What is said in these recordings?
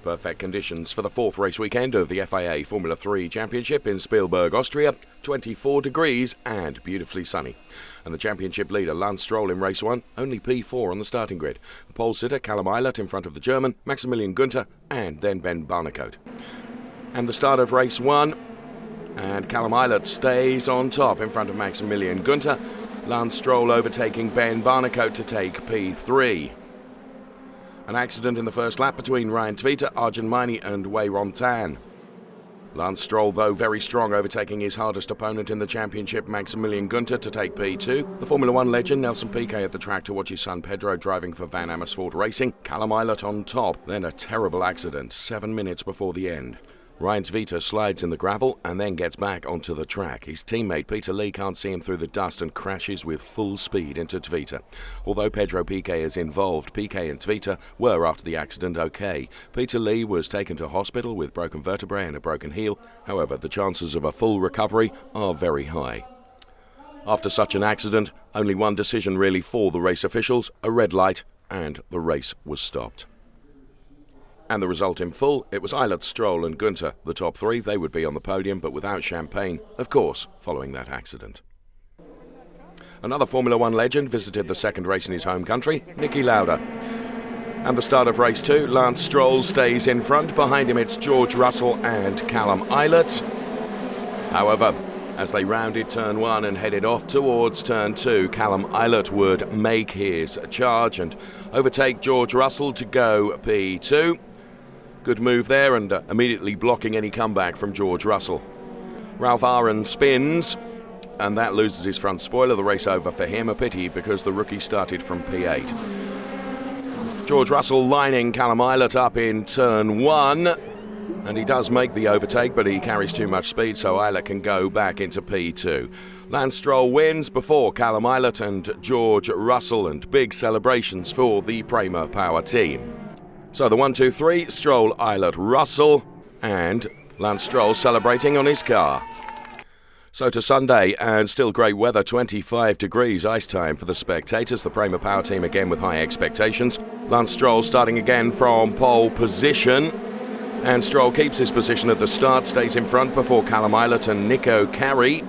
Perfect conditions for the fourth race weekend of the FIA Formula 3 Championship in Spielberg, Austria. 24 degrees and beautifully sunny. And the championship leader, Lance Stroll, in race 1, only P4 on the starting grid. The pole sitter, Callum Ilott, in front of the German, Maximilian Günther, and then Ben Barnicoat. And the start of race 1, and Callum Ilott stays on top in front of Maximilian Günther. Lance Stroll overtaking Ben Barnicoat to take P3. An accident in the first lap between Ryan Tvita, Arjun Maini and Wei Rontan. Lance Stroll, though, very strong, overtaking his hardest opponent in the championship, Maximilian Günther, to take P2. The Formula 1 legend, Nelson Piquet, at the track to watch his son Pedro driving for Van Amersfoort Racing. Callum Ilott on top, then a terrible accident 7 minutes before the end. Ryan Tvita slides in the gravel and then gets back onto the track. His teammate Peter Lee can't see him through the dust and crashes with full speed into Tvita. Although Pedro Piquet is involved, Piquet and Tvita were, after the accident, okay. Peter Lee was taken to hospital with broken vertebrae and a broken heel. However, the chances of a full recovery are very high. After such an accident, only one decision really for the race officials, a red light, and the race was stopped. And the result in full, it was Ilott, Stroll and Günther, the top three. They would be on the podium, but without champagne, of course, following that accident. Another Formula 1 legend visited the second race in his home country, Niki Lauda. And the start of race 2, Lance Stroll stays in front. Behind him it's George Russell and Callum Ilott. However, as they rounded turn 1 and headed off towards turn 2, Callum Ilott would make his charge and overtake George Russell to go P2. Good move there, and immediately blocking any comeback from George Russell. Ralph Aaron spins, and that loses his front spoiler. The race over for him, a pity because the rookie started from P8. George Russell lining Callum Ilott up in turn 1, and he does make the overtake, but he carries too much speed, so Ilott can go back into P2. Lance Stroll wins before Callum Ilott and George Russell, and big celebrations for the Prema Power team. So the 1, 2, 3, Stroll, Ilott, Russell, and Lance Stroll celebrating on his car. So to Sunday, and still great weather, 25 degrees, ice time for the spectators. The Prema Power team again with high expectations. Lance Stroll starting again from pole position. And Stroll keeps his position at the start, stays in front before Callum Ilott and Nico Carey.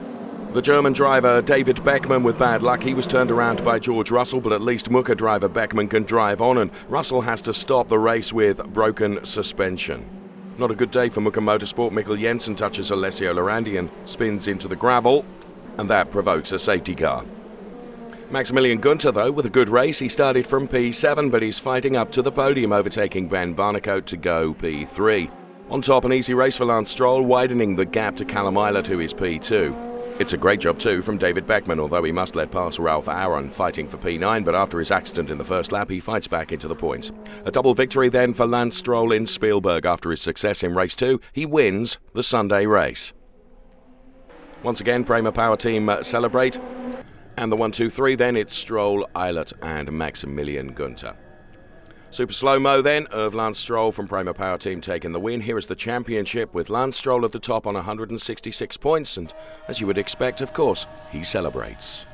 The German driver David Beckman with bad luck. He was turned around by George Russell, but at least Muka driver Beckman can drive on, and Russell has to stop the race with broken suspension. Not a good day for Muka Motorsport. Mikkel Jensen touches Alessio Lorandi and spins into the gravel, and that provokes a safety car. Maximilian Günther, though, with a good race. He started from P7, but he's fighting up to the podium, overtaking Ben Barnicoat to go P3. On top, an easy race for Lance Stroll, widening the gap to Callum Ilott, who is P2. It's a great job too from David Beckman, although he must let past Ralph Aaron fighting for P9, but after his accident in the first lap he fights back into the points. A double victory then for Lance Stroll in Spielberg. After his success in race 2, he wins the Sunday race. Once again, Prema Power team celebrate, and the 1, 2, 3 then, it's Stroll, Ilott and Maximilian Günther. Super slow-mo then of Lance Stroll from Prema Power team taking the win. Here is the championship with Lance Stroll at the top on 166 points, and as you would expect, of course, he celebrates.